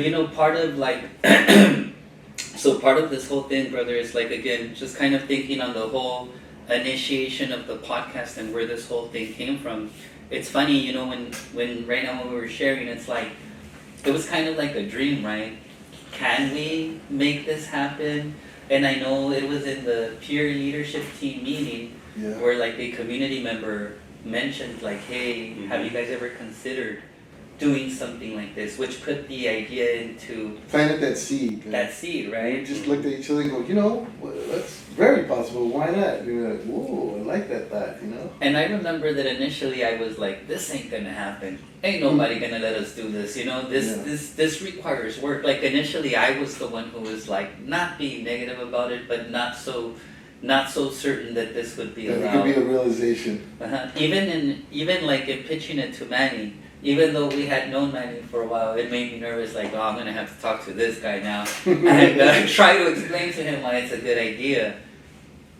But part of like, so part of this whole thing, brother, is like, again, just kind of thinking on the whole initiation of the podcast and where this whole thing came from. It's funny, when right now when we were sharing, it's like, it was kind of like a dream, right? Can we make this happen? And I know it was in the peer leadership team meeting where like a community member mentioned like, hey, have you guys ever considered doing something like this? Which put the idea into... Planted that seed. That seed, right? We just looked at each other and go, that's very possible. Why not? And we were like, whoa, I like that thought, And I remember that initially I was like, this ain't gonna happen. Ain't nobody gonna let us do this, This requires work. Like initially I was the one who was like, not being negative about it, but not so certain that this would be allowed. It could be a realization. Even like in pitching it to Manny, even though we had known Manny for a while, it made me nervous, like, I'm going to have to talk to this guy now and try to explain to him why it's a good idea.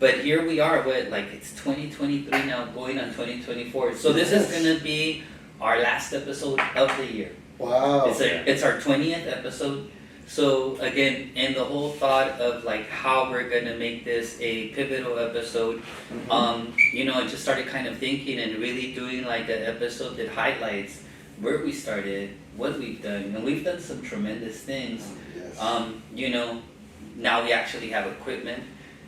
But here we are, it's 2023 now, going on 2024. So this is going to be our last episode of the year. Wow. It's our 20th episode. So again, in the whole thought of like how we're going to make this a pivotal episode, I just started kind of thinking and really doing like an episode that highlights where we started, what we've done, and we've done some tremendous things. Now we actually have equipment.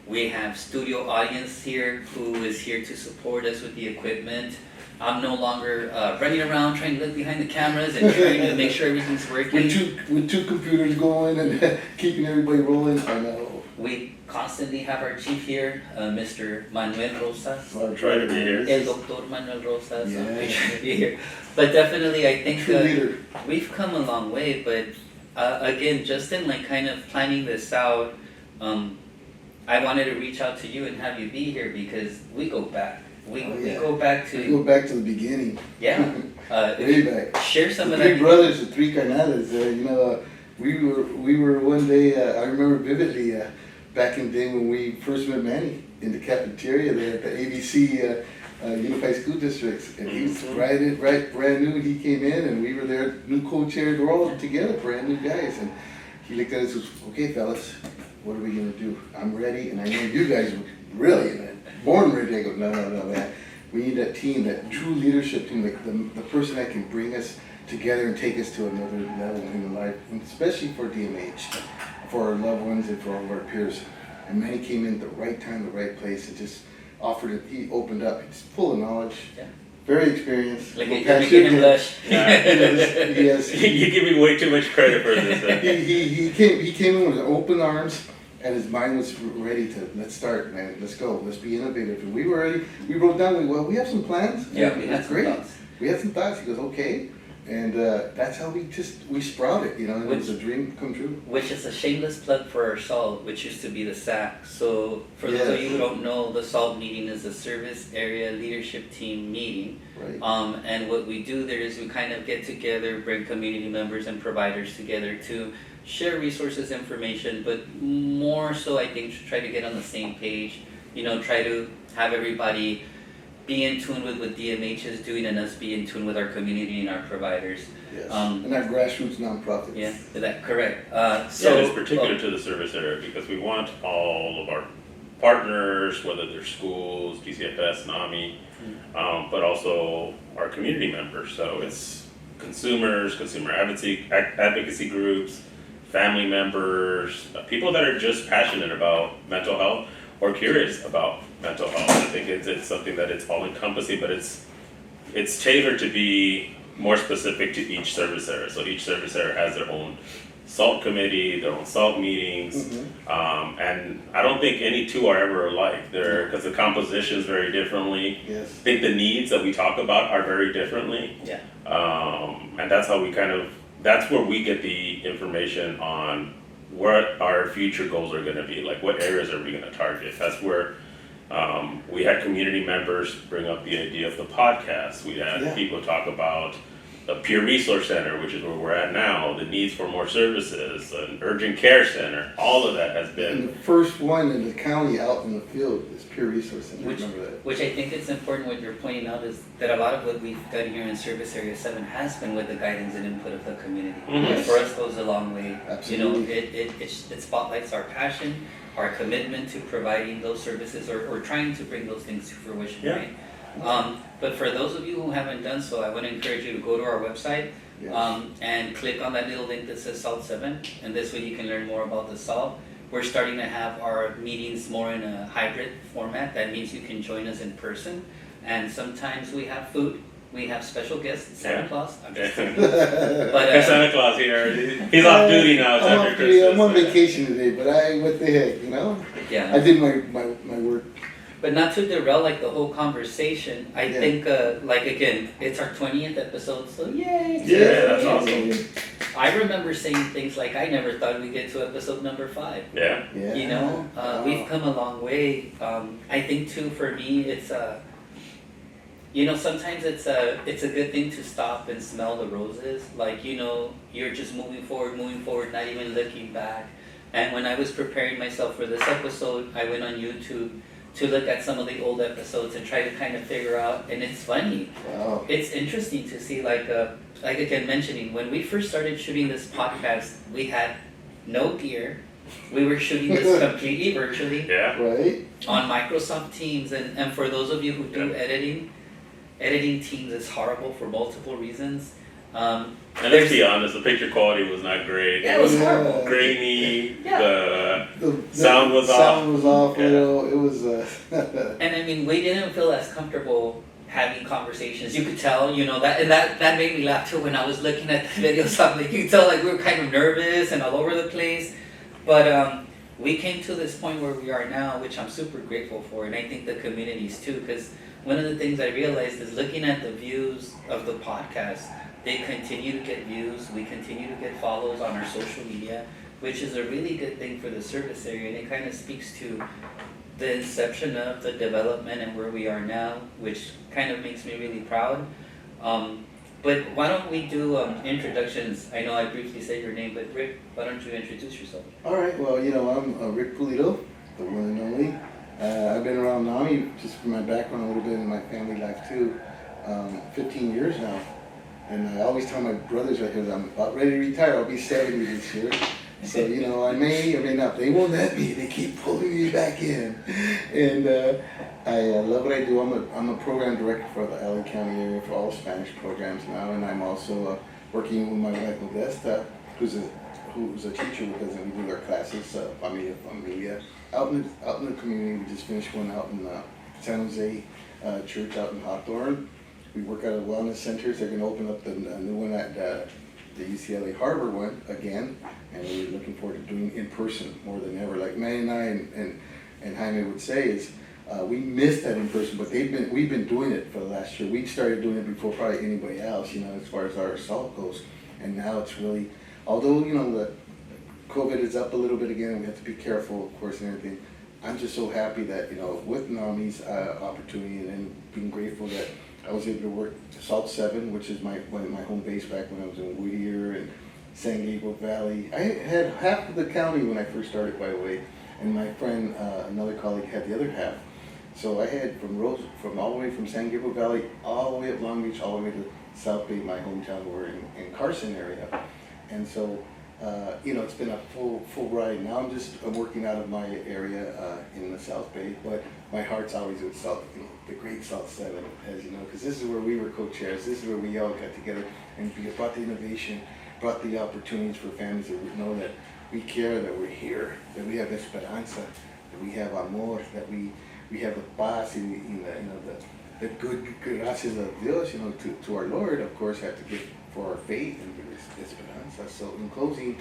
We have studio audience here who is here to support us with the equipment. I'm no longer running around trying to look behind the cameras and trying to make sure everything's working. With two computers going and keeping everybody rolling. I know. We constantly have our chief here, Mr. Manuel Rosas. I'll try to be here. El Doctor Manuel Rosas. To be here. But definitely, I think we've come a long way. But again, just in like kind of planning this out, I wanted to reach out to you and have you be here because we go back. We go back to the beginning. Yeah. Way back. Share some of that. Three brothers, the three carnales. We were one day. I remember vividly back in the day when we first met Manny in the cafeteria there at the ABC Unified School Districts, and he was right brand new. He came in, and we were there, new co-chairs. We're all together, brand new guys, and he looked at us and said, "Okay, fellas, what are we gonna do? I'm ready, and I know you guys are really born ready." I go, no, man. We need that team, that true leadership team, like the person that can bring us together and take us to another level in life, and especially for DMH, for our loved ones and for all of our peers. And Manny came in at the right time, the right place, and just offered it. He opened up. He's full of knowledge. Yeah. Very experienced. Like you're making him blush. Yes. You give me way too much credit for this. He came in with open arms. And his mind was ready to, let's start, man, let's go, let's be innovative. And we were ready, we wrote down, we have some plans. Yeah, we had some thoughts. We had some thoughts, he goes, okay. And that's how we sprouted, it was a dream come true. Which is a shameless plug for our SALT, which used to be the SAC. So for those of you who don't know, the SALT meeting is a Service Area Leadership Team meeting. Right. And what we do there is we kind of get together, bring community members and providers together to share resources, information, but more so I think to try to get on the same page, try to have everybody be in tune with what DMH is doing and us be in tune with our community and our providers. Yes. And our grassroots nonprofits. Yeah, that correct. It's particular to the service area because we want all of our partners, whether they're schools, DCFS, NAMI, but also our community members. So it's consumers, consumer advocacy groups, family members, people that are just passionate about mental health or curious about mental health. I think it's something that it's all encompassing, but it's tailored to be more specific to each service area. So each service area has their own SALT committee, their own SALT meetings, and I don't think any two are ever alike. Because the composition is very differently. Yes. I think the needs that we talk about are very differently. Yeah. And that's how we that's where we get the information on what our future goals are going to be, like what areas are we going to target. That's where we had community members bring up the idea of the podcast. We had people talk about a peer resource center, which is where we're at now, the needs for more services, an urgent care center, all of that has And been, the first one in the county out in the field is Peer Resource Center, remember that? Which I think it's important what you're pointing out is that a lot of what we've done here in Service Area 7 has been with the guidance and input of the community. Mhm. And for us goes a long way. Absolutely. You know, it spotlights our passion, our commitment to providing those services or trying to bring those things to fruition, Yeah. right? But for those of you who haven't done so, I would encourage you to go to our website Yes. and click on that little link that says Salt 7, and this way you can learn more about the salt. We're starting to have our meetings more in a hybrid format. That means you can join us in person, and sometimes we have food. We have special guests, Santa Yeah. Claus. I'm just Yeah. kidding. But There's Santa Claus here, he's off duty now, it's I'm after off Christmas. duty, I'm on vacation today, but what the heck, you know? I yeah, did my work. but not to derail like the whole conversation. I Yeah. think like again, it's our 20th episode, so yay! Yeah, that's awesome. I remember saying things like, "I never thought we'd get to episode number 5." Yeah, Yeah. You know, we've Wow. come a long way. I think too, for me, it's you know, sometimes it's a good thing to stop and smell the roses. Like, you know, you're just moving forward, not even looking back. And when I was preparing myself for this episode, I went on YouTube to look at some of the old episodes and try to kind of figure out. And it's funny. Wow. It's interesting to see, like again mentioning, when we first started shooting this podcast, we had no gear. We were shooting this completely virtually yeah. Right? on Microsoft Teams, and for those of you who do editing Teams is horrible for multiple reasons. And let's be honest, the picture quality was not great. Yeah, it was horrible. Grainy, Yeah. the sound was off. Sound was off, Yeah. you know, it was, And I mean, we didn't feel as comfortable having conversations. You could tell, you know, that made me laugh too when I was looking at the videos. I'm like, you could tell like we were kind of nervous and all over the place. But we came to this point where we are now, which I'm super grateful for, and I think the communities too, because one of the things I realized is looking at the views of the podcast, they continue to get views, we continue to get follows on our social media, which is a really good thing for the service area, and it kind of speaks to the inception of the development and where we are now, which kind of makes me really proud. But why don't we do introductions? I know I briefly said your name, but Rick, why don't you introduce yourself? all right, well, you know, I'm Rick Pulido, the one and only. I've been around NAMI, just from my background a little bit in my family life too, 15 years now. And I always tell my brothers right here that I'm about ready to retire. I'll be 70 this year. So, you know, I may or may not. They won't let me. They keep pulling me back in. And I love what I do. I'm a program director for the LA County area for all Spanish programs now. And I'm also working with my wife, Modesta, who's a teacher with us, and we do our classes, Familia. Out in the community, we just finished one out in San Jose church out in Hawthorne. We work out of wellness centers. They're going to open up the new one at the UCLA Harbor one again, and we're looking forward to doing in person more than ever. Like Manny and I and Jaime would say is we missed that in person, but we've been doing it for the last year. We started doing it before probably anybody else, you know, as far as our assault goes, and now it's really, although you know the COVID is up a little bit again, and we have to be careful, of course, and everything. I'm just so happy that, you know, with NAMI's opportunity and being grateful that I was able to work Salt 7, which is my home base back when I was in Whittier and San Gabriel Valley. I had half of the county when I first started, by the way, and my friend, another colleague, had the other half. So I had from all the way from San Gabriel Valley, all the way up Long Beach, all the way to South Bay, my hometown, we're in Carson area. And so, you know, it's been a full ride. Now I'm working out of my area in the South Bay, but my heart's always with the great Salt 7, as you know, because this is where we were co-chairs. This is where we all got together and we brought the innovation, brought the opportunities for families that know that we care, that we're here, that we have esperanza, that we have amor, that we have the paz, the good gracias of Dios, you know, to our Lord, of course, have to give for our faith and esperanza. So in closing,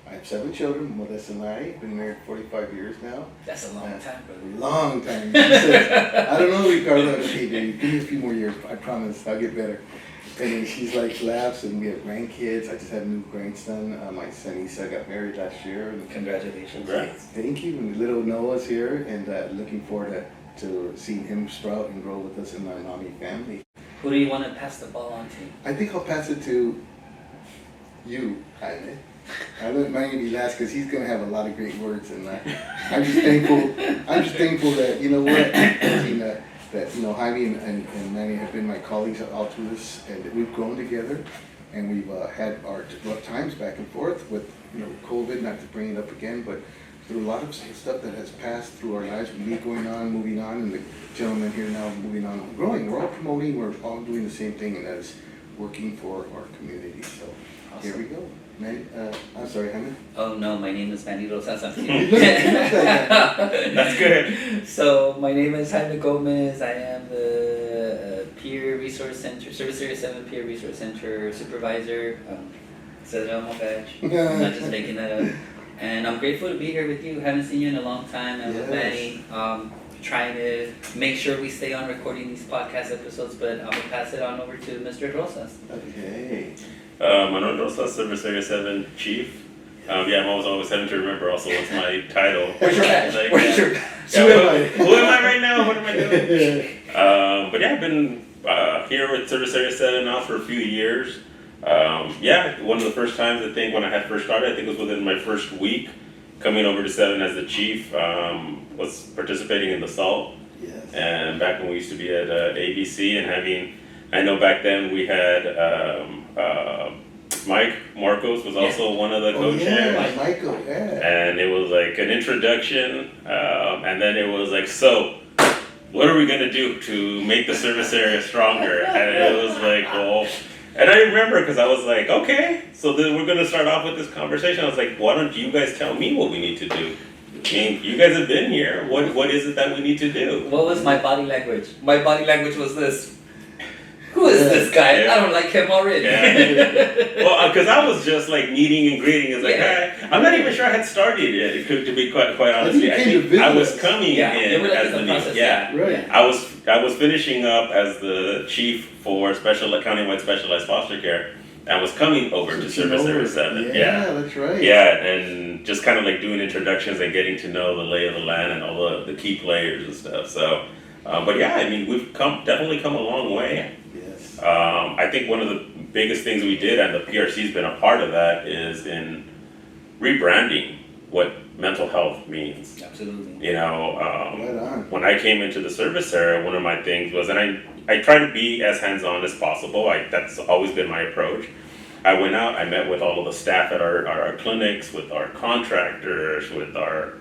I have 7 children. Modesta and I have been married 45 years now. That's a long time, brother. Long time. She says, I don't know, Ricardo. Hey, baby, give me a few more years. I promise I'll get better. And then she's like, laughs, and we have grandkids. I just had a new grandson. My son Isa got married last year. And Congratulations. Congrats. thank you. And little Noah's here, and looking forward to seeing him sprout and grow with us in our NAMI family. Who do you want to pass the ball on to? I think I'll pass it to you, Jaime. I let Manny be last because he's gonna have a lot of great words, and I'm just thankful. I'm just thankful that you know what, that you know Jaime and Manny have been my colleagues all through this, and that we've grown together, and we've had our rough times back and forth with COVID. Not to bring it up again, but through a lot of stuff that has passed through our lives, me going on, moving on, and the gentleman here now moving on, growing. We're all promoting. We're all doing the same thing, and that is working for our community. So here we go. Man, I'm sorry, Jaime. Oh no, my name is Manny Rosas. I'm You kidding. look like that. That's good. So my name is Jaime Gomez. I am the Peer Resource Center, Service Area 7 Peer Resource Center Supervisor. Says it on my badge. I'm not just making that up. And I'm grateful to be here with you. Haven't seen you in a long time. I'm with Manny. Trying to make sure we stay on recording these podcast episodes, but I'm gonna pass it on over to Mr. Rosas. Okay. Manuel Rosas, Service Area 7 Chief. Yeah, I'm always having to remember also what's my title. Where's your badge? Like, Where's your who am I right now? What am I doing? But yeah, I've been here with Service Area 7 now for a few years. Yeah, one of the first times I think when I had first started, I think it was within my first week coming over to 7 as the chief, was participating in the SALT. Yes. And back when we used to be at ABC and having, I know back then we had Mike Marcos was also one of the co-chairs. Yeah, Michael, yeah. And it was like an introduction, and then it was like, so, what are we gonna do to make the service area stronger? And it was like, well, and I remember because I was like, okay, so then we're gonna start off with this conversation. I was like, why don't you guys tell me what we need to do? I mean, you guys have been here. What is it that we need to do? What was my body language? My body language was this. Who is this guy? Yeah. I don't like him already. Yeah. Well, because I was just like meeting and greeting. It's like, Yeah. I'm not even sure I had started yet. To be quite honest, you I came to think visit I was us. coming Yeah, in they were like as in the the process. new. Yeah. Right. I was finishing up as the chief for countywide specialized foster care. I was coming over to Service Area 7. Yeah, that's right. Yeah, and just kind of like doing introductions and getting to know the lay of the land and all the key players and stuff. So, but yeah, I mean, we've definitely come a long way. Yes. I think one of the biggest things we did, and the PRC's been a part of that, is in rebranding what mental health means. Absolutely. You know, Right on. when I came into the service area, one of my things was, and I try to be as hands-on as possible. That's always been my approach. I went out, I met with all of the staff at our clinics, with our contractors, with our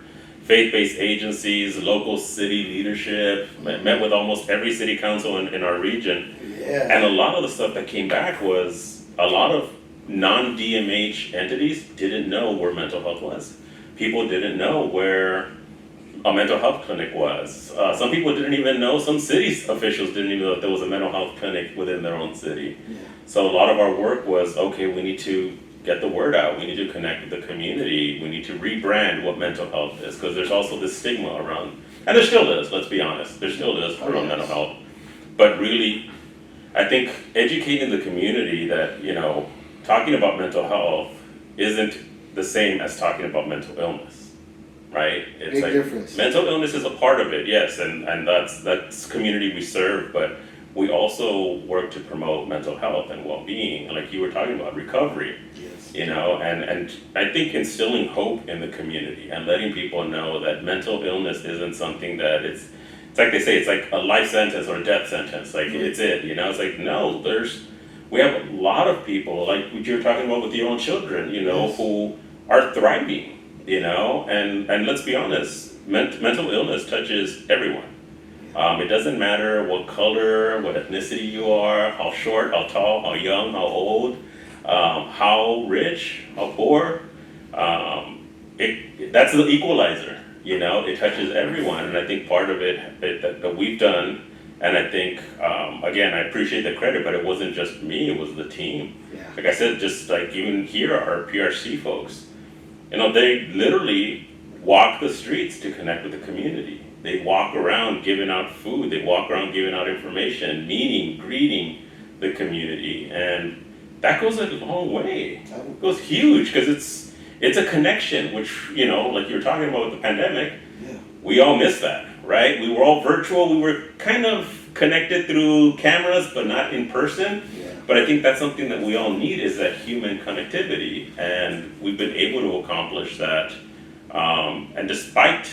faith-based agencies, local city leadership, met with almost every city council in our region. Yeah. And a lot of the stuff that came back was a lot of non-DMH entities didn't know where mental health was. People didn't know where a mental health clinic was. Some people didn't even know, some cities officials didn't even know that there was a mental health clinic within their own city. Yeah. So a lot of our work was, okay, we need to get the word out, we need to connect with the community, we need to rebrand what mental health is, because there's also this stigma around, and there still is, let's be honest, there still is around mental health. But really, I think educating the community that, you know, talking about mental health isn't the same as talking about mental illness, right? It's Big difference. Mental illness is a part of it, yes, and that's community we serve, but we also work to promote mental health and well-being, like you were talking about, recovery. Yes. You know, and I think instilling hope in the community and letting people know that mental illness isn't something that it's like they say, it's like a life sentence or a death sentence, like it's it, you know, it's like, no, we have a lot of people, like what you were talking about with your own children, you know, Yes. who are thriving, you know, and let's be honest, mental illness touches everyone. It doesn't matter what color, what ethnicity you are, how short, how tall, how young, how old, how rich, how poor. That's the equalizer, you know, it touches everyone. And I think part of it that we've done, and I think, again, I appreciate the credit, but it wasn't just me, it was the team. Yeah. Like I said, just like even here, our PRC folks, you know, they literally walk the streets to connect with the community. They walk around giving out food, they walk around giving out information, meeting, greeting the community, and that goes a long way. It goes huge, because it's a connection, which, you know, like you were talking about with the pandemic, Yeah. we all missed that, right? We were all virtual, we were kind of connected through cameras, but not in person. Yeah. But I think that's something that we all need is that human connectivity, and we've been able to accomplish that. And despite,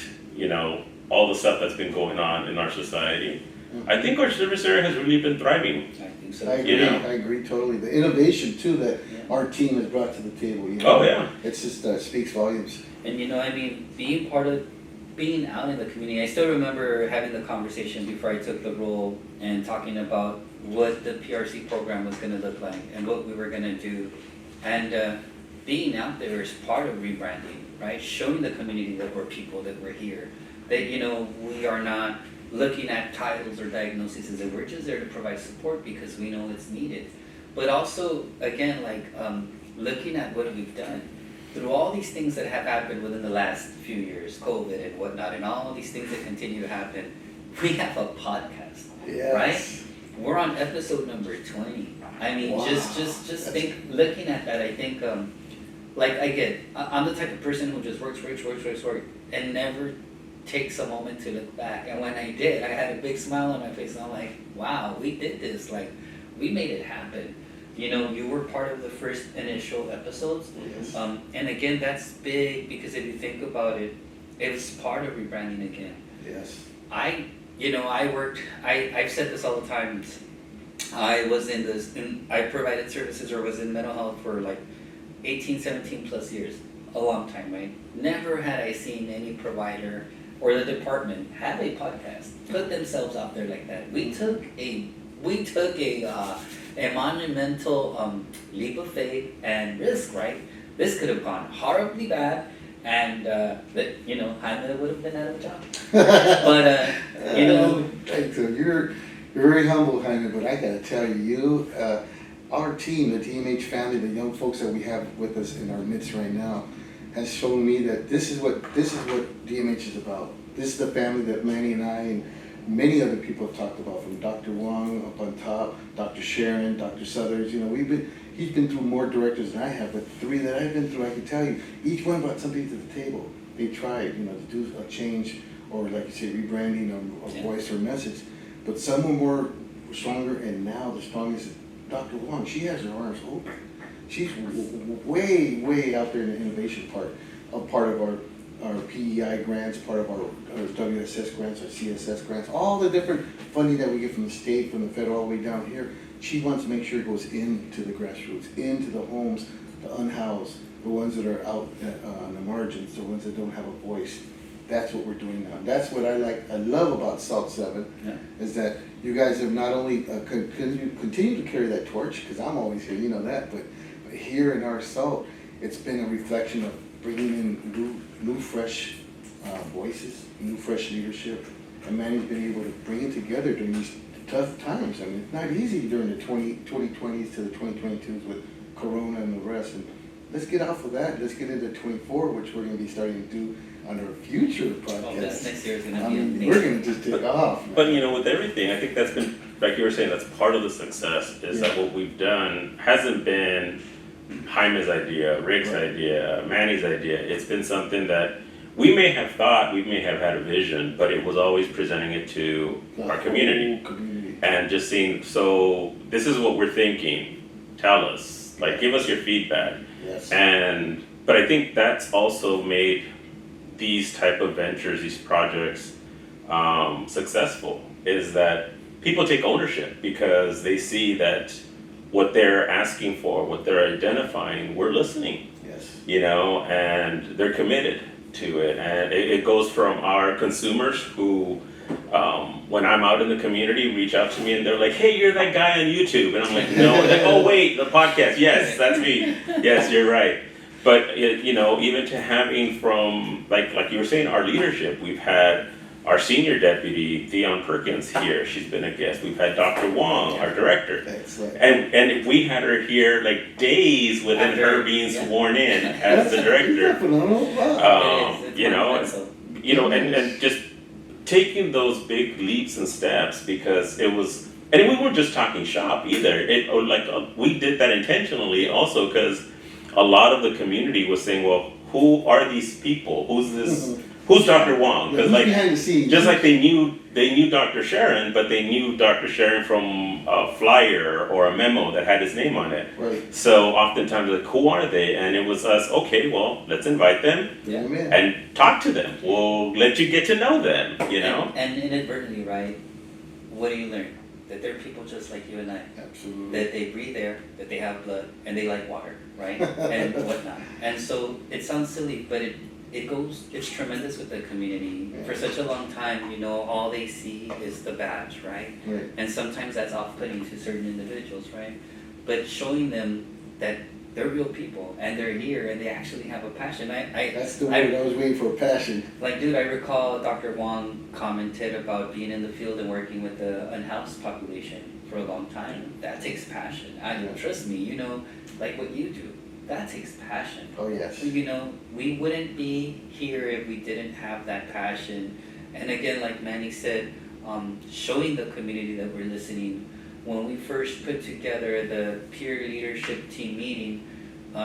all the stuff that's been going on in our society, I think our service area has really been thriving. I think so. I agree. You know. I agree totally. The innovation too that Yeah. our team has brought to the table. Oh, yeah. It's just speaks volumes. And being out in the community, I still remember having the conversation before I took the role and talking about what the PRC program was going to look like and what we were going to do. And being out there is part of rebranding, right? Showing the community that we're people, that we're here, that, we are not looking at titles or diagnoses, that we're just there to provide support because we know it's needed. But also, again, looking at what we've done. Through all these things that have happened within the last few years, COVID and whatnot, and all these things that continue to happen, we have a podcast, Yes. right? We're on episode number 20. I mean, Wow. just think, looking at that, I think, I'm the type of person who just works, and never takes a moment to look back. And when I did, I had a big smile on my face, and I'm like, wow, we did this, we made it happen. You were part of the first initial episodes. Yes. And again, that's big because if you think about it, it was part of rebranding again. Yes. I've said this all the time. I was I provided services or was in mental health for 18, 17 plus years. A long time, right? Never had I seen any provider or the department have a podcast, put themselves out there like that. We took a monumental leap of faith and risk, right? This could have gone horribly bad, and Jaime would have been out of a job. But Thanks. So you're very humble, Jaime, but I gotta tell you, our team, the DMH family, the young folks that we have with us in our midst right now, has shown me that this is what DMH is about. This is the family that Manny and I and many other people have talked about, from Dr. Wong up on top, Dr. Sharon, Dr. Southers. He's been through more directors than I have, but the three that I've been through, I can tell you, each one brought something to the table. They tried, to do a change, or like you say, rebranding a voice or message. But some were more stronger, and now the strongest is Dr. Wong. She has her arms open. She's way out there in the innovation part of our PEI grants, part of our WSS grants, our CSS grants, all the different funding that we get from the state, from the federal, all the way down here. She wants to make sure it goes into the grassroots, into the homes, the unhoused, the ones that are out on the margins, the ones that don't have a voice. That's what we're doing now. That's what I love about Salt 7, is that you guys have not only continued to carry that torch, because I'm always here, but here in our Salt, it's been a reflection of bringing in new fresh voices, new fresh leadership, and Manny's been able to bring it together during these tough times. I mean, it's not easy during the 2020s to the 2022s with Corona and the rest. And let's get off of that. Let's get into 24, which we're going to be starting to do on our future podcast. Oh, this next year is going to be amazing. We're going to just take off. Man. But with everything, I think that's been, like you were saying, that's part of the success, is that what we've done hasn't been Jaime's idea, Rick's idea, Manny's idea. It's been something that we may have thought, we may have had a vision, but it was always presenting it to our community. And just seeing, so this is what we're thinking, tell us, give us your feedback. Yes. But I think that's also made these type of ventures, these projects, successful, is that people take ownership because they see that what they're asking for, what they're identifying, we're listening. Yes. And they're committed to it. And it goes from our consumers who, when I'm out in the community, reach out to me and they're like, hey, you're that guy on YouTube. And I'm like, no. They're like, oh, wait, the podcast. Yes, that's me. Yes, you're right. But, even to having from, like you were saying, our leadership, we've had our senior deputy, Theon Perkins, here. She's been a guest. We've had Dr. Wong, our director. Excellent. And we had her here days within her being sworn in as the director. And just taking those big leaps and steps, because it was, and we weren't just talking shop either. We did that intentionally also because a lot of the community was saying, well, who are these people? who's Dr. Wong? Yeah, Because who's like, behind the scenes? just like they knew Dr. Sharon, but they knew Dr. Sharon from a flyer or a memo that had his name on it. Right. So oftentimes, like, who are they? And it was us. Okay, well, let's invite them Yeah, man. and talk to them. We'll let you get to know them. You know. And inadvertently, right? What do you learn? That they're people just like you and I. Absolutely. That they breathe air, that they have blood, and they like water, right? And whatnot. And so it sounds silly, but it's tremendous with the community. For such a long time, all they see is the badge, right? Right. And sometimes that's off-putting to certain individuals, right? But showing them that they're real people and they're here and they actually have a passion. That's the word I was waiting for, passion. Like, dude, I recall Dr. Wong commented about being in the field and working with the unhoused population for a long time. That takes passion. Trust me, like what you do, that takes passion. Oh, yes. We wouldn't be here if we didn't have that passion. And again, like Manny said, showing the community that we're listening. When we first put together the peer leadership team meeting,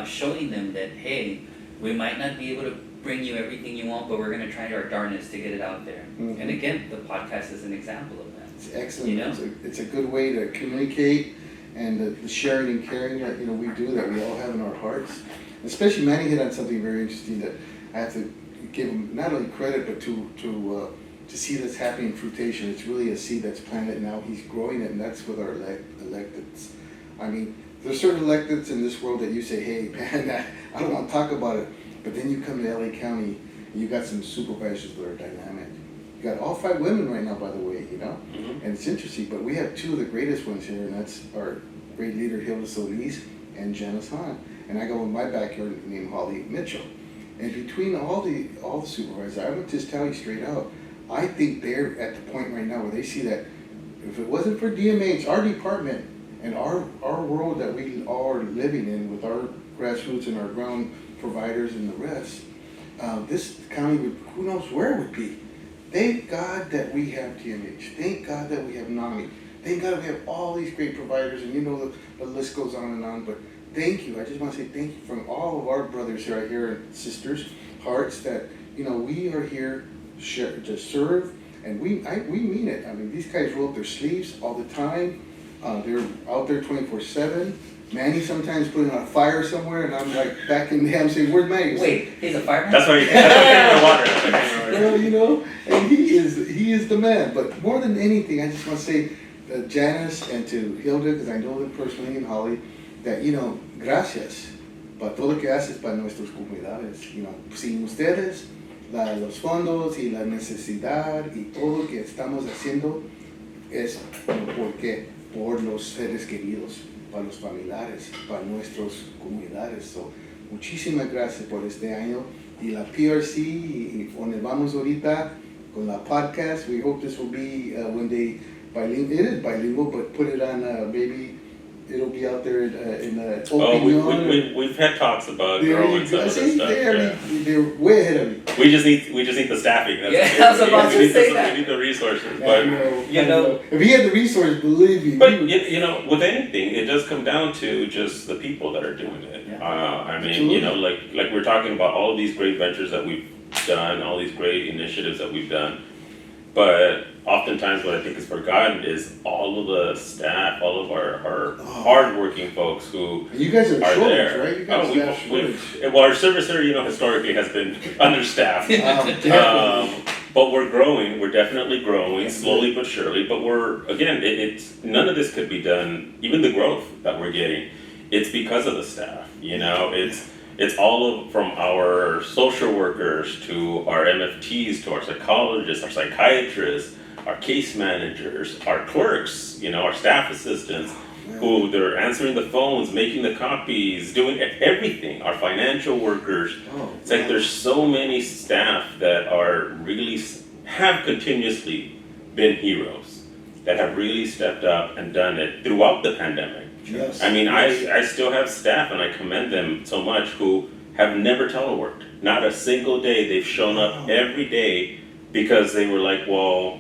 showing them that, hey, we might not be able to bring you everything you want, but we're going to try our darnest to get it out there. Mhm. And again, the podcast is an example of that. It's excellent. It's a good way to communicate, and the sharing and caring that we do, that we all have in our hearts. Especially Manny hit on something very interesting that I have to give him not only credit, but to see that's happening in fruitation. It's really a seed that's planted now. He's growing it, and that's with our electeds. I mean, there's certain electeds in this world that you say, hey, man, I don't want to talk about it. But then you come to LA County, and you got some supervisors that are dynamic. You got all 5 women right now, by the way, Mm-hmm. And it's interesting, but we have 2 of the greatest ones here, and that's our great leader, Hilda Solis, and Janice Hahn. And I go in my backyard named Holly Mitchell. And between all the supervisors, I would just tell you straight out, I think they're at the point right now where they see that if it wasn't for DMH, our department, and our world that we are living in with our grassroots and our ground providers and the rest, this county would, who knows where it would be. Thank God that we have DMH. Thank God that we have NAMI. Thank God we have all these great providers, and the list goes on and on. But thank you. I just want to say thank you from all of our brothers right here and sisters, hearts, that we are here to serve, and we mean it. I mean, these guys roll up their sleeves all the time. They're out there 24/7. Manny sometimes putting on a fire somewhere, and I'm like back in the I'm saying, "Where's Manny?" Wait, he's a fireman? That's why the water. Well, and he is the man. But more than anything, I just want to say Janice and to Hilda, because I know them personally, and Holly, that gracias para todo lo que haces para nuestras comunidades. Sin ustedes, los fondos y la necesidad y todo lo que estamos haciendo es porque por los seres queridos, para los familiares, para nuestras comunidades. So, muchísimas gracias por este año. Y la PRC, y donde vamos ahorita con la podcast, we hope this will be one day bilingual. It is bilingual, but put it on maybe it'll be out there in we've had talks about growing some of this stuff. They're way ahead of me. We just need the staffing. That's I was about to say that. We need the resources, But if he had the resources, believe me. But with anything, it does come down to just the people that are doing it. Yeah. I mean, like we're talking about all of these great ventures that we've done, all these great initiatives that we've done. But oftentimes what I think is forgotten is all of the staff, all of our hardworking folks who you guys are shortage, there. right? You guys have shortage. Well, our service area, historically has been understaffed. But we're growing. We're definitely growing, slowly but surely. But it's none of this could be done. Even the growth that we're getting, it's because of the staff. It's all from our social workers to our MFTs to our psychologists, our psychiatrists, our case managers, our clerks, our staff assistants, who they're answering the phones, making the copies, doing everything, our financial workers. It's like there's so many staff that have continuously been heroes, that have really stepped up and done it throughout the pandemic. Yes. I mean, I still have staff, and I commend them so much, who have never teleworked. Not a single day. They've shown up every day because they were like, well,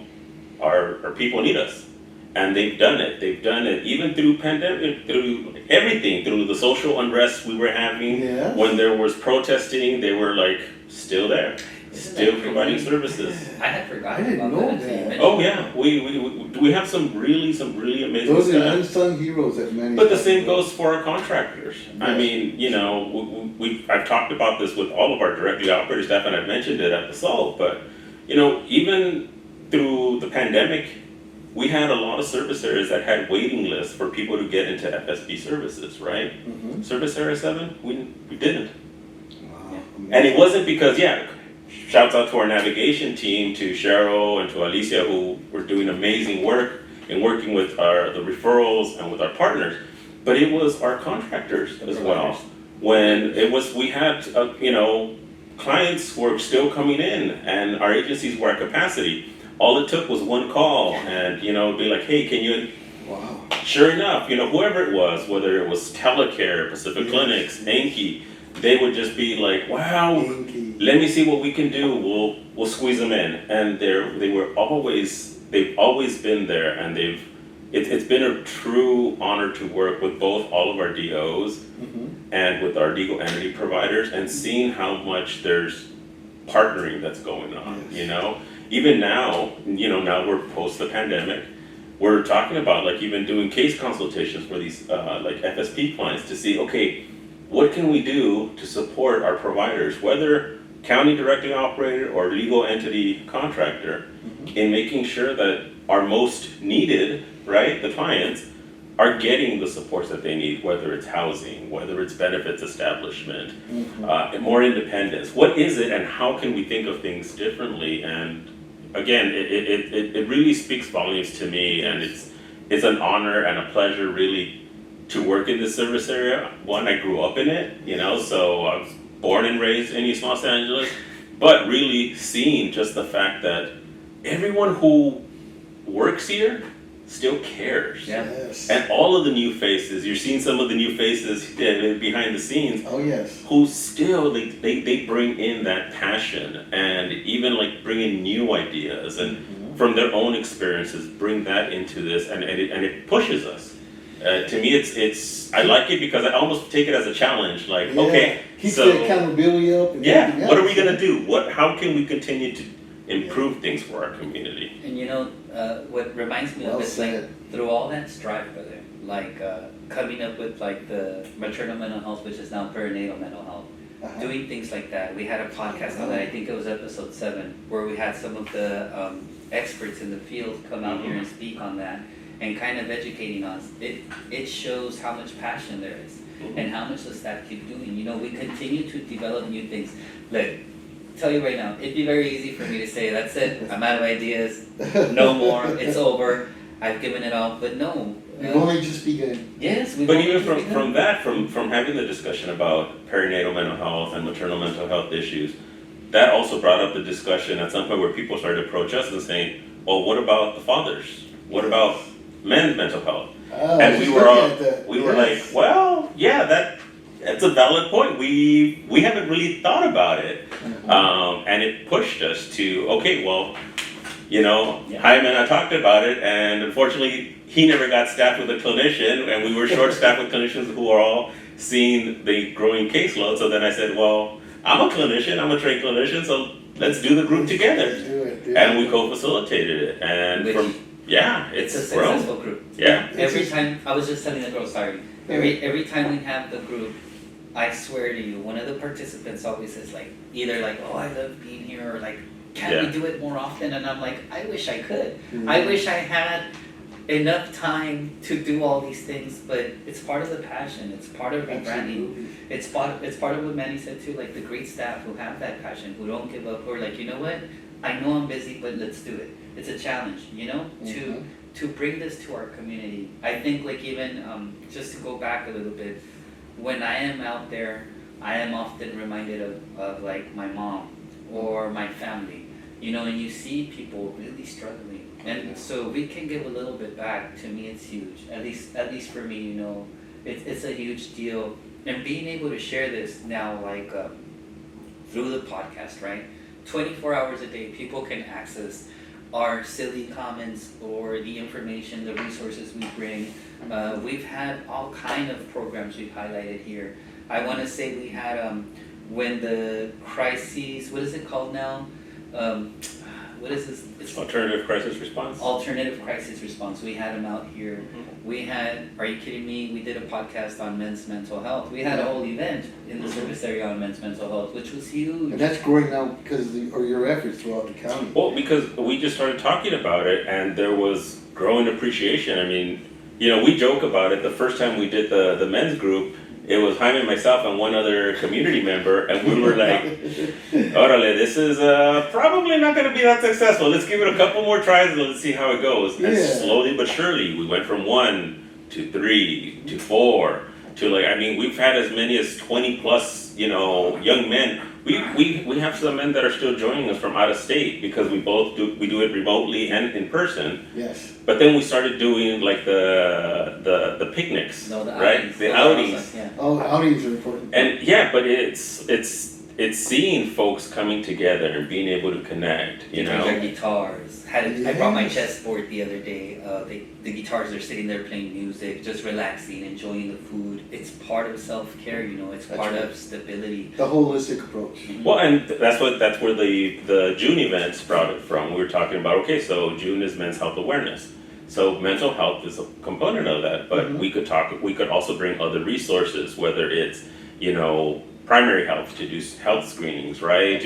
our people need us. And they've done it. They've done it even through pandemic, through everything, through the social unrest we were having. Yes. When there was protesting, they were like still there. still providing services. I had forgotten I didn't about know that until you that. mentioned Oh it. yeah, we have some really amazing Those are staff. unsung heroes that Manny. But the same goes for our contractors. I Yes. mean, you know, I've talked about this with all of our directly operated staff, and I've mentioned it at the SALT, but, you know, even through the pandemic, we had a lot of service areas that had waiting lists for people to get into FSP services, right? Mhm. Service Area 7, we didn't. Wow. And it wasn't because, shouts out to our navigation team, to Cheryl and to Alicia, who were doing amazing work in working with the referrals and with our partners, but it was our contractors as well. When we had, clients were still coming in and our agencies were at capacity. All it took was one call and, be like, hey, can you, Wow. sure enough, whoever it was, whether it was Telecare, Pacific Yes. Clinics, Enki, they would just be like, wow, Inky. let me see what we can do. We'll squeeze them in, and they've always been there, and it's been a true honor to work with both all of our DOs Mhm. and with our legal entity providers, and seeing how much there's partnering that's going on. Yes. Even now, now we're post the pandemic. We're talking about like even doing case consultations for these like FSP clients to see, okay, what can we do to support our providers, whether county directly operated or legal entity contractor, in making sure that our most needed, right, the clients, are getting the supports that they need, whether it's housing, whether it's benefits establishment, more independence. What is it and how can we think of things differently? And again, it really speaks volumes to me, and it's an honor and a pleasure really to work in this service area. One, I grew up in it, so I was born and raised in East Los Angeles, but really seeing just the fact that everyone who works here still cares. Yeah. Yes. And all of the new faces, you're seeing some of the new faces behind the scenes, Oh, yes. who still, they bring in that passion and even like bring in new ideas and from their own experiences, bring that into this, and it pushes us. To me, it's I like it because I almost take it as a challenge. Like, Yeah. okay, Keeps so the accountability up. And yeah, everything what are else. we gonna do? How can we continue to improve things for our community? And what reminds me Well of is like said. through all that strife, brother, like coming up with like the maternal mental health, which is now perinatal mental health, Uh-huh. doing things like that. We had a podcast on that, I think it was episode 7, where we had some of the experts in the field come out here and speak on that and kind of educating us. It shows how much passion there is and how much the staff keep doing. We continue to develop new things. Look, tell you right now, it'd be very easy for me to say, that's it, I'm out of ideas, no more, it's over, I've given it all, but no. We've only just begun. Yes, we've But only even just begun. from that, from having the discussion about perinatal mental health and maternal mental health issues, that also brought up the discussion at some point where people started to approach us and saying, well, what about the fathers? What about men's mental health? Oh, And I was we just were looking all, at that. we were Yes. like, well, yeah, that's a valid point. We haven't really thought about it. And it pushed us to, okay, well, Jaime and I talked about it, and unfortunately, he never got staffed with a clinician, and we were short-staffed with clinicians who are all seeing the growing caseload. So then I said, well, I'm a clinician, I'm a trained clinician, so let's do the group together. Do it. And we co-facilitated it, and Which- it's It's a grown. successful group. Yeah. Every time, I was just telling the girl, sorry, every time we have the group, I swear to you, one of the participants always says like, either like, oh, I love being here, or like, can't we do it more often? And I'm like, I wish I could. I wish I had enough time to do all these things, but it's part of the passion, it's part of rebranding. Absolutely. It's part of what Manny said too, like the great staff who have that passion, who don't give up, who are like, you know what? I know I'm busy, but let's do it. It's a challenge, to bring this to our community. I think like even, just to go back a little bit, when I am out there, I am often reminded of like my mom or my family, and you see people really struggling. And so we can give a little bit back. To me, it's huge. At least for me, it's a huge deal. And being able to share this now, like through the podcast, right? 24 hours a day, people can access our silly comments or the information, the resources we bring. We've had all kind of programs we've highlighted here. I want to say we had when the crises, what is it called now? What is this? It's Alternative crisis response. alternative crisis response. We had them out here. Mhm. We had, are you kidding me? We did a podcast on men's mental health. We had a whole event in the service area on men's mental health, which was huge. And that's growing now because of your efforts throughout the county. Well, because we just started talking about it, and there was growing appreciation. I mean, we joke about it. The first time we did the men's group, it was Jaime, myself, and one other community member, and we were like, "Orale, this is probably not going to be that successful. Let's give it a couple more tries and let's see how it goes." And Yeah. slowly but surely, we went from 1 to 3 to 4 to we've had as many as 20 plus, young men. We have some men that are still joining us from out of state because we do it remotely and in person. Yes. But then we started doing like the picnics, No, the right? outings. The Those are outings. awesome, yeah. Oh, outings are important. And yeah, but it's seeing folks coming together and being able to connect, Taking their guitars. I brought my chessboard the other day. The guitars are sitting there playing music, just relaxing, enjoying the food. It's part of self-care, it's That's part right. of stability. The holistic approach. Well, and that's where the June event sprouted from. We were talking about, okay, so June is Men's Health Awareness. So mental health is a component of that, but Mhm. we could also bring other resources, whether it's, primary health, to do health screenings, right?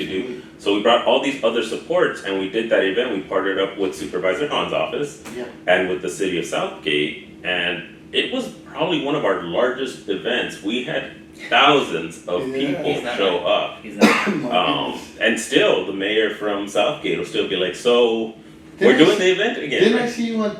So we brought all these other supports, and we did that event. We partnered up with Supervisor Hahn's office Yeah. and with the city of Southgate, and it was probably one of our largest events. We had thousands of Yeah. people He's not show right. up. He's not. And still, the mayor from Southgate will still be like, "So, we're Didn't I doing the event again." Didn't I right? see you on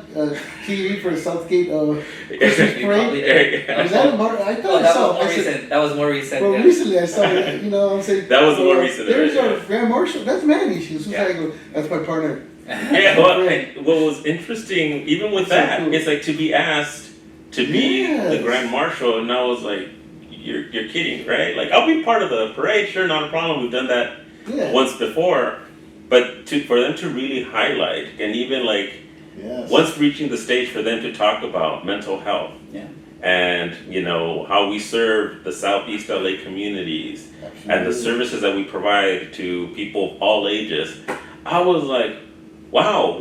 TV for Southgate Christmas You probably parade? did. Was that a bar? I Oh, thought I that saw. was more I said, recent. That was more recent. well, yeah. recently I saw it. I'm saying. That was the more recent There's event, our yeah. Grand Marshal. That's Manny. She was Yeah. like, that's my partner. Yeah, well, and what was interesting, even with So that, cool. it's like to be asked to be the Yes. Grand Marshal, and I was like, you're kidding, right? Like, I'll be part of the parade, sure, not a problem. We've done that Yeah. once before, but for them to really highlight, and even like Yes. once reaching the stage for them to talk about mental health, Yeah. and how we serve the Southeast LA communities and the Absolutely. services that we provide to people of all ages, I was like, wow,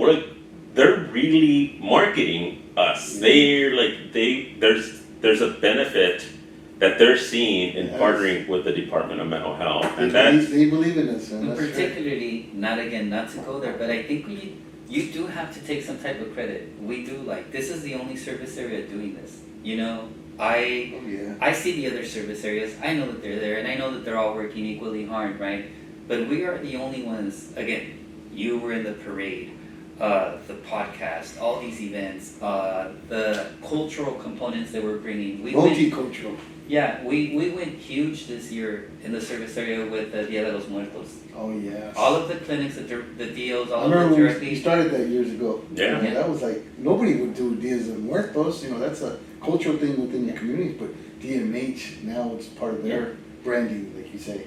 they're really marketing us. They're like there's a benefit that they're seeing in Yes. partnering with the Department of Mental Health, They and that's believe, they believe in us, man. And That's right. particularly, not to go there, but I think you do have to take some type of credit. We do, this is the only service area doing this. I Oh yeah. I see the other service areas. I know that they're there, and I know that they're all working equally hard, right? But we are the only ones. Again, you were in the parade, the podcast, all these events, the cultural components that we're bringing. We went, Multicultural. yeah, we went huge this year in the service area with the Dia de los Muertos. Oh yeah. All of the clinics, the deals, I all of remember the when we directly. started that years ago. Yeah. And that was like, nobody would do Dias de Muertos, that's a cultural thing within the communities, but DMH, now it's part of their branding, like you say.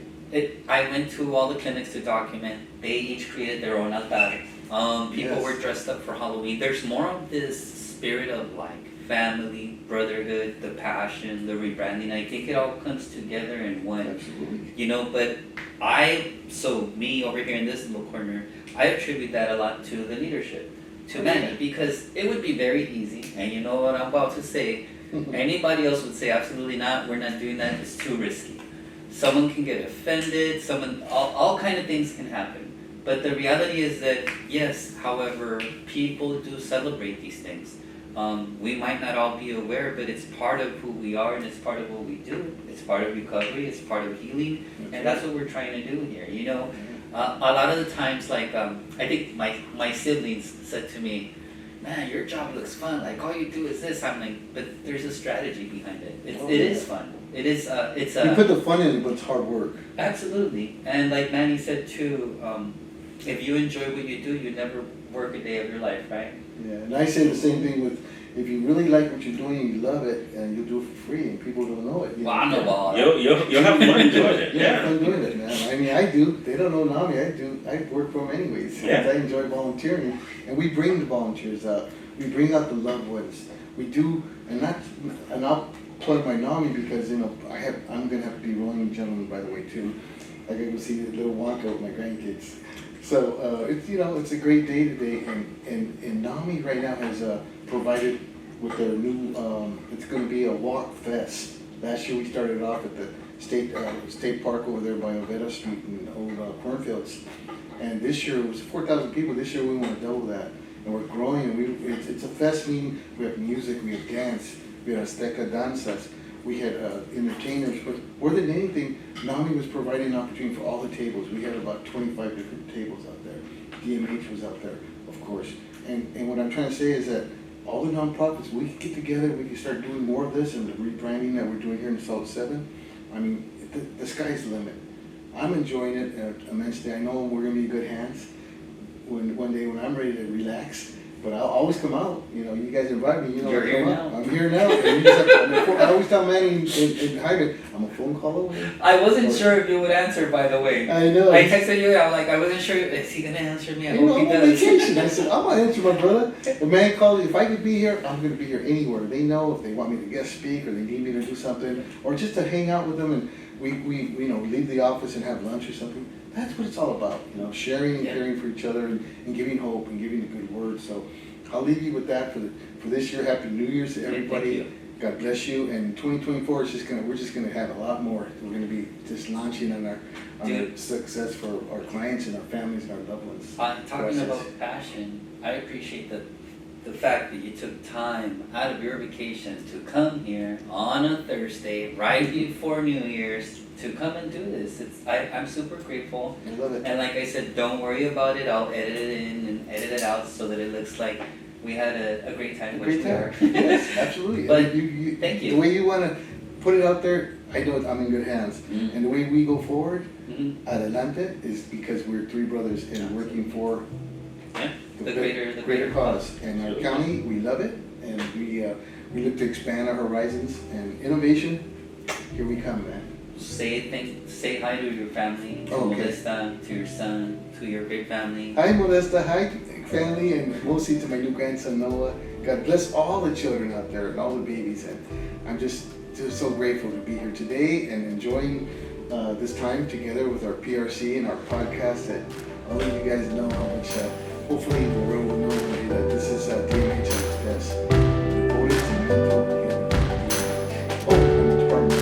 I went to all the clinics to document. They each created their own altar. People Yes. were dressed up for Halloween. There's more of this spirit of family, brotherhood, the passion, the rebranding. I think it all comes together in one. Absolutely. But me over here in this little corner, I attribute that a lot to the leadership, to Manny, because it would be very easy, and you know what I'm about to say, anybody else would say, absolutely not, we're not doing that, it's too risky. Someone can get offended, all kind of things can happen. But the reality is that, yes, however, people do celebrate these things. We might not all be aware, but it's part of who we are and it's part of what we do. It's part of recovery, it's part of healing, and that's what we're trying to do here. A lot of the times, I think my siblings said to me, "Man, your job looks fun. All you do is this." I'm like, "But there's a strategy behind it. It is fun. It is. It's You put the fun in it, but it's hard work. absolutely." And like Manny said too, if you enjoy what you do, you never work a day of your life, right? Yeah, and I say the same thing with, if you really like what you're doing, you love it, and you do it for free, and people don't know it. Well, I know all that. you'll have fun doing it. Yeah, I'm doing it, man. I mean, I do. They don't know Nami. I work for them anyways. 'Cause Yeah. I enjoy volunteering, and we bring the volunteers out. We bring out the loved ones. We do, and I'll plug my NAMI because, you know, I'm gonna have to be rolling, gentlemen, by the way, too. I gotta go see the little Wonka with my grandkids. So, it's, you know, it's a great day today, and NAMI right now has, provided with their new, it's gonna be a walk fest. Last year we started off at the state park over there by Oviedo Street in old cornfields. And this year it was 4,000 people. This year we want to double that. And we're growing, and it's a fest meeting. We have music, we have dance, we have Azteca danzas, we had entertainers. But more than anything, NAMI was providing an opportunity for all the tables. We had about 25 different tables out there. DMH was out there, of course. And what I'm trying to say is that all the nonprofits, we could get together, we could start doing more of this and the rebranding that we're doing here in Salt 7. I mean, the sky's the limit. I'm enjoying it immensely. I know we're gonna be in good hands one day when I'm ready to relax. But I'll always come out. You know, you guys invite me. You know, You're here I'll come now. out. I'm here now. And you just have, I always tell Manny and Jaime, I'm a phone call away. I wasn't sure if you would answer, by the way. I know. I texted you, I'm like, I wasn't sure, is he gonna answer me? I You know, hope he I'm on does. vacation. I said, I'm gonna answer my brother. The man called, if I could be here, I'm gonna be here anywhere. They know if they want me to guest speak or they need me to do something, or just to hang out with them and we you know, leave the office and have lunch or something. That's what it's all about, you know, sharing and Yeah. caring for each other and giving hope and giving a good word. So I'll leave you with that for this year. Happy New Year's to Thank everybody. you. God bless you. And 2024 is we're just gonna have a lot more. We're gonna be just launching on our Dude. success for our clients and our families and our loved ones. Talking Process. about passion, I appreciate the fact that you took time out of your vacation to come here on a Thursday, right before New Year's, to come and do this. I'm super grateful. I love it. And like I said, don't worry about it. I'll edit it in and edit it out so that it looks like we had a great time. which Great we are. time. Yes, absolutely. But Thank you. The way you want to put it out there, I know I'm in good hands. Mhm. And the way we go forward, Mhm. adelante, is because we're three brothers and working for Yeah, the greater greater cause. And our county, we love it, and we look to expand our horizons and innovation. Here we come, man. Say hi to your family, to Okay. Melissa, to your son, to your great family. Hi, Modesta. Hi, family, and mostly to my new grandson Noah. God bless all the children out there and all the babies. And I'm just so grateful to be here today and enjoying this time together with our PRC and our podcast. That all of you guys know how much. Hopefully, the world will know that this is DMH at its best. Devoted to mental healing. Oh, and it's partner.